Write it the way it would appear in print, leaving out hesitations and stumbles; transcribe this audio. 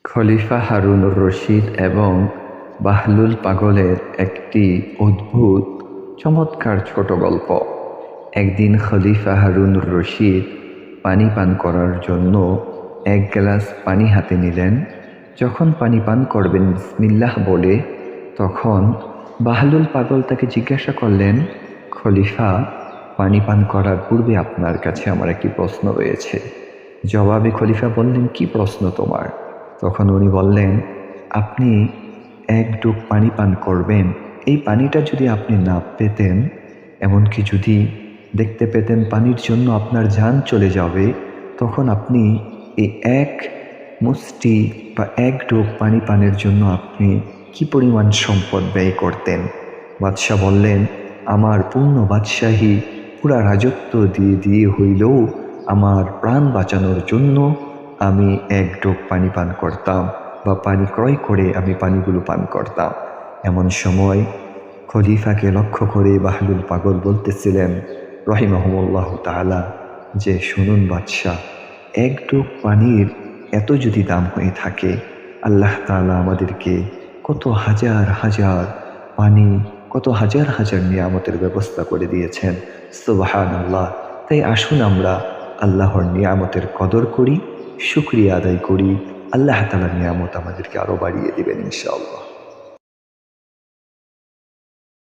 খলিফা হারুনুর রশিদ এবং বাহলুল পাগলের একটি অদ্ভুত চমৎকার ছোট গল্প। একদিন খলিফা হারুনুর রশিদ পানি পান করার জন্য এক গ্লাস পানি হাতে নিলেন। যখন পানি পান করবেন বিসমিল্লাহ বলে, তখন বাহলুল পাগল তাকে জিজ্ঞাসা করলেন, খলিফা, পানি পান করার পূর্বে আপনার কাছে আমার একটি প্রশ্ন রয়েছে। জবাবে খলিফা বললেন, কি প্রশ্ন তোমার? তখন উনি বললেন, আপনি এক ডুব পানি পান করবেন, এই পানিটা যদি আপনি না পেতেন, এমনকি যদি দেখতে পেতেন পানির জন্য আপনার জান চলে যাবে, তখন আপনি এই এক মুষ্টি বা এক ডুব পানি পানের জন্য আপনি কি পরিমাণ সম্পদ ব্যয় করতেন? বাদশাহ বললেন, আমার পূর্ণ বাদশাহী পুরা রাজত্ব দিয়ে হইলেও আমার প্রাণ বাঁচানোর জন্য আমি এক ডোক পানি পান করতাম, বা পানি ক্রয় করে আমি পানিগুলো পান করতাম। এমন সময় খলিফাকে লক্ষ্য করে বাহলুল পাগল বলতেছিলেন রহিমাহুল্লাহ তাআলা, যে শুনুন বাদশাহ, এক ডোক পানির এত যদি দাম হয়ে থাকে, আল্লাহ তাআলা আমাদেরকে কত হাজার হাজার পানি, কত হাজার হাজার নিয়ামতের ব্যবস্থা করে দিয়েছেন। সুবহানাল্লাহ। তাই আসুন আমরা আল্লাহর নিয়ামতের কদর করি, শুকরিয়া আদায় করি। আল্লাহ তাআলার নিয়ামত আমাদেরকে আরো বাড়িয়ে দিবেন ইনশাআল্লাহ।